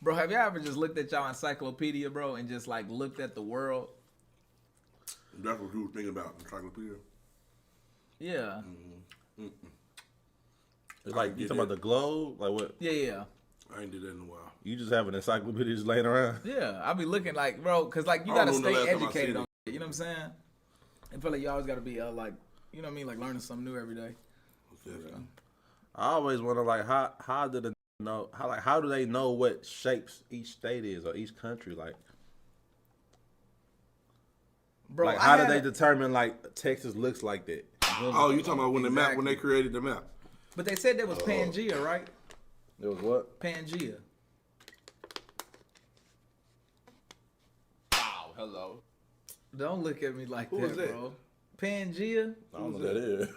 Bro, have you ever just looked at y'all encyclopedia, bro, and just like looked at the world? That's what you were thinking about, encyclopedia. Yeah. It's like you talking about the globe, like what? Yeah. I ain't did that in a while. You just have an encyclopedia just laying around. Yeah, I be looking like, bro, because like you I gotta don't know the stay last time I educated seen on it. it. You know what I'm saying? I feel like you always gotta be like, you know what I mean, like learning something new every day. I always wonder like how do they know how do they know what shapes each state is or each country like? Bro, Like how do they determine like Texas looks like that? Oh, you talking about when when they created the map? But they said there was Pangea, right? It was what? Pangea. Wow, hello. Don't look at me like Who that, is that? bro. Pangea? I don't know what that is.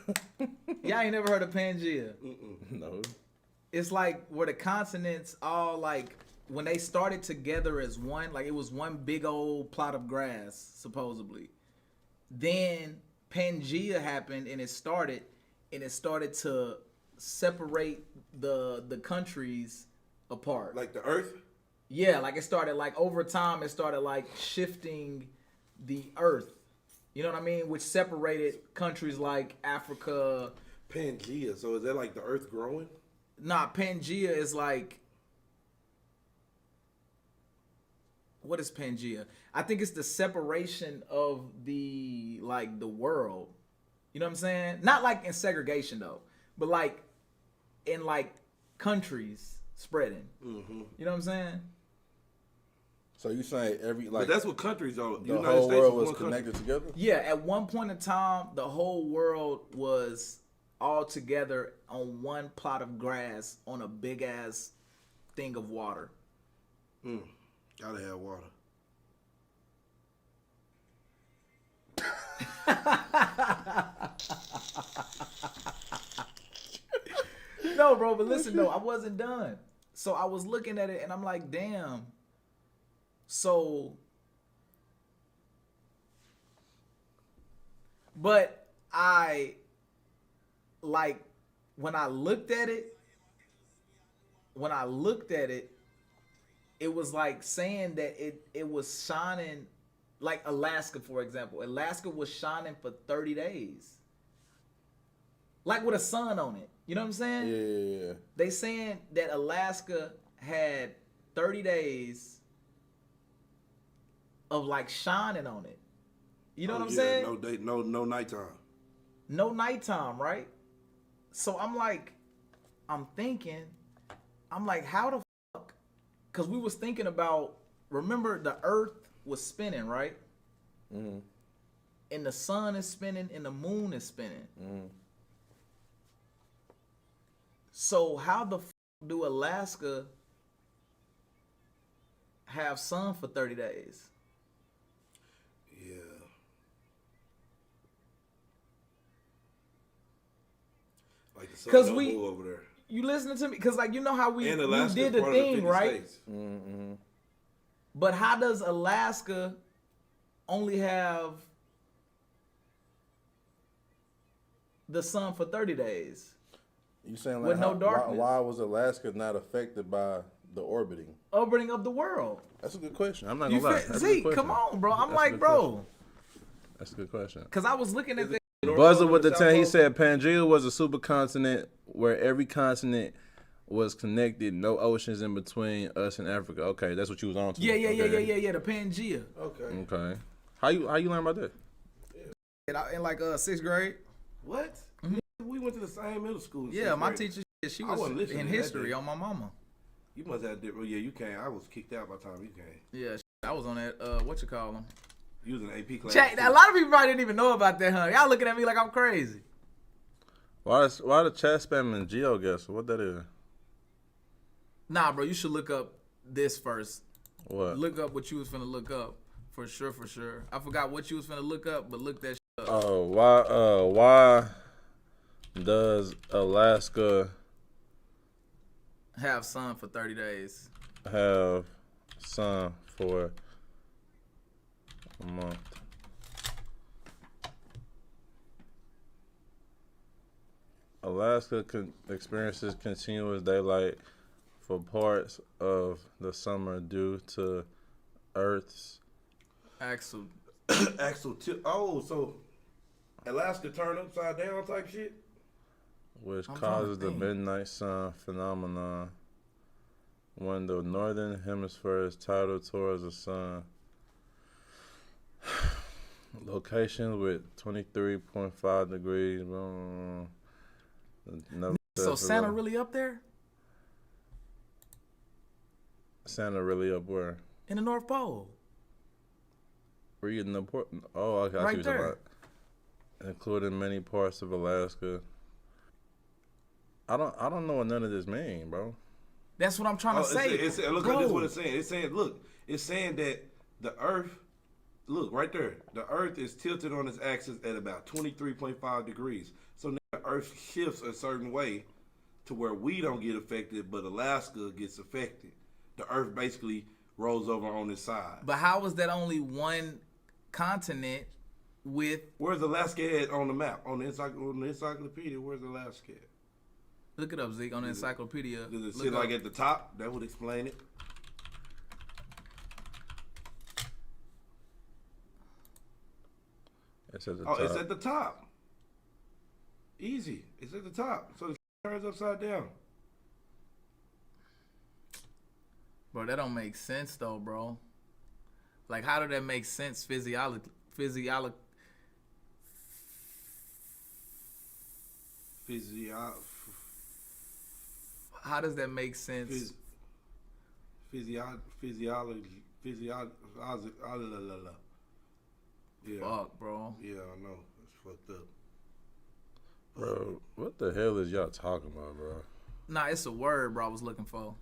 Y'all ain't never heard of Pangea. No. It's like where the continents all like when they started together as one, like it was one big old plot of grass, supposedly. Then Pangea happened and it started to separate the countries apart. Like the Earth? Yeah, like it started like over time it started like shifting the earth. You know what I mean? Which separated countries like Africa. Pangea. So is that like the Earth growing? Nah, Pangea is like, what is Pangea? I think it's the separation of the world. You know what I'm saying? Not like in segregation though, but like in like countries spreading. Mm-hmm. You know what I'm saying? So you saying every like But that's what countries are. the whole world was connected together? Yeah, at one point in time, the whole world was all together on one plot of grass on a big ass thing of water. Gotta have water. No, bro, but listen, no, I wasn't done. So I was looking at it and I'm like, damn. So, but I, like, when I looked at it, it was like saying that it was shining, like Alaska, for example. Alaska was shining for 30 days. Like with a sun on it. You know what I'm saying? Yeah. They saying that Alaska had 30 days of like shining on it. You know what I'm saying? No day, no nighttime. No nighttime, right? So I'm like, I'm like, how the fuck? Because we was thinking about, remember the earth was spinning, right? Mm-hmm. And the sun is spinning and the moon is spinning. Mm-hmm. So how the fuck do Alaska have sun for 30 days? Yeah. Like the sun 'Cause don't we- move over there. You listening to me? Because like you know how we And Alaska did the part of thing, 50 right? states. Mm-hmm. But how does Alaska only have the sun for 30 days? You saying like With no darkness. why was Alaska not affected by the orbiting? Orbiting of the world. That's a good question. I'm not You gonna lie. feel, That's a see, good come question. on, bro. I'm That's a like, good bro. question. That's a good question. Because I was looking at that. Buzzer with the 10, he said Pangea was a supercontinent where every continent was connected, no oceans in between us and Africa. Okay, that's what you was on to. Yeah, Okay. the Pangea. Okay. Okay. How you learn about that? In like 6th grade. What? We went to the same middle school. Yeah, sixth my grade. teacher, she I was wasn't listening in to that history day. on my mama. You must have different. Yeah, you came. I was kicked out by the time you came. Yeah, I was on that, what you call them? You was in AP class. Check, a lot of people probably didn't even know about that, huh? Y'all looking at me like I'm crazy. Why the chat spamming GeoGuessr? What that is? Nah, bro, you should look up this first. What? Look up what you was finna look up. For sure. I forgot what you was finna look up, but look that shit up. Oh, why does Alaska Have sun for 30 days. have sun for a month? Alaska experiences continuous daylight for parts of the summer due to Earth's Axel. Axel tip. Oh, so Alaska turned upside down type shit. which I'm causes the trying to think. midnight sun phenomenon when the northern hemisphere is tidal towards the sun. Locations with 23.5 degrees. So Santa really up there Santa really up where? in the North Pole? Were you in the port? Oh, okay. I see Right what you're talking there. about. Including many parts of Alaska. I don't know what none of this mean, bro. That's what I'm trying to say. Look, Bro, this is what it's saying. It's saying, look, it's saying that the Earth, look right there, the Earth is tilted on its axis at about 23.5 degrees. So now the Earth shifts a certain way to where we don't get affected, but Alaska gets affected. The Earth basically rolls over on its side. But how is that only one continent with? Where's Alaska at on the map? On the encyclopedia, where's Alaska at? Look it up, Zeke, on the encyclopedia. Does it Look sit like up. at the top? That would explain it. It's at the Oh, top. it's at the top. Easy. It's at the top. So it turns upside down. Bro, that don't make sense though, bro. Like, how did that make sense physiology? How does that make sense? Physiology. Yeah. Fuck, bro. Yeah, I know. It's fucked up. Bro, what the hell is y'all talking about, bro? Nah, it's a word, bro. I was looking for.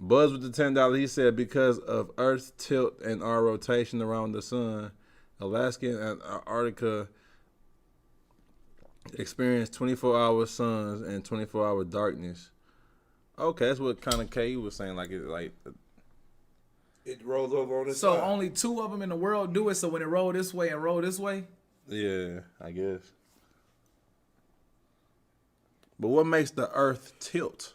Buzz with the $10. He said because of Earth's tilt and our rotation around the sun, Alaska and Antarctica experience 24-hour suns and 24-hour darkness. Okay, that's what kind of K was saying. Like It rolls over on its So side. only two of them in the world do it. So when it roll this way and roll this way, yeah, I guess. But what makes the Earth tilt?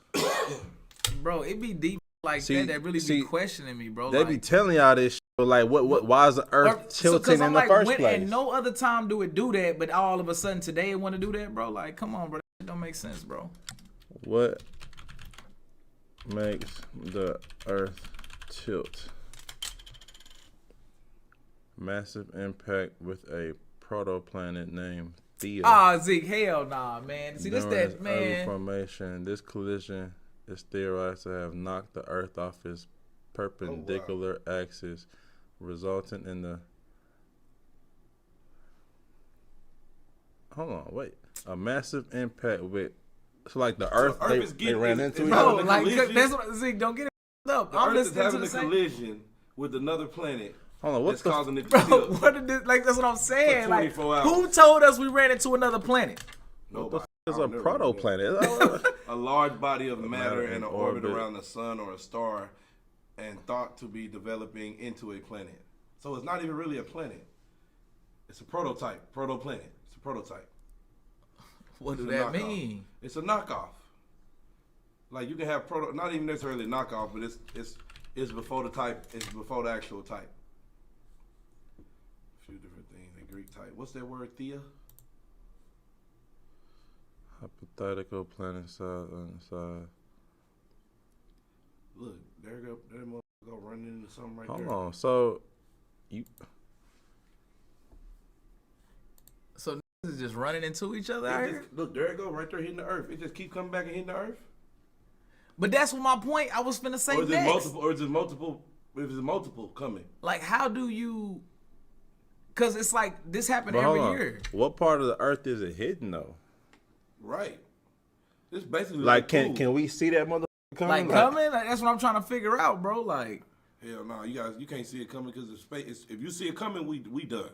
bro, it be deep like See- that. That really see, be questioning me, bro. They like, be telling y'all this shit, but like what why is the Earth tilting in the first place? And no other time do it do that, but all of a sudden today it want to do that, bro. Like, come on, bro. That don't make sense, bro. What makes the Earth tilt? Massive impact with a protoplanet named Theia. Ah, Zeke, hell nah, man. See, this During its that early man. formation, this collision is theorized to have knocked the Earth off its perpendicular axis, resulting in the. Hold on, wait. A massive impact with. So like the Earth, Earth is they getting- ran it's into each Bro, other. having a like collision. that's what Zeke. Don't get it up. The I'm Earth is listening to having the a same. collision with another planet. Hold on, what's That's the causing it to Bro, tilt. what did this, like that's what I'm saying. For Like, 24 hours. who told us we ran into another planet? Nobody. is I'll a never know that. protoplanet? A large body of matter in in an orbit orbit. around the sun or a star and thought to be developing into a planet. So it's not even really a planet. It's a prototype, protoplanet. It's a prototype. What do It's a that knockoff. mean? It's a knockoff. Like you can have not even necessarily knockoff, but it's before the type, it's before the actual type. A few different things. The Greek type. What's that word, Theia? Hypothetical planet size. Look, there go that motherfucker go running into something right Hold there. on. So you So this is just running into each other out It here. just, look, there it go, right there hitting the earth. It just keep coming back and hitting the earth. But that's what my point. I was finna say Or is it next. multiple? Or is it multiple? If it's multiple coming, Like, how do you? Because it's like this happened but every hold on. year. What part of the Earth is it hitting though? right? It's basically Like pool. can we see that motherfucker coming? Like coming. Like, that's what I'm trying to figure out, bro. Like, Hell no, you can't see it coming because the space. If you see it coming, we done.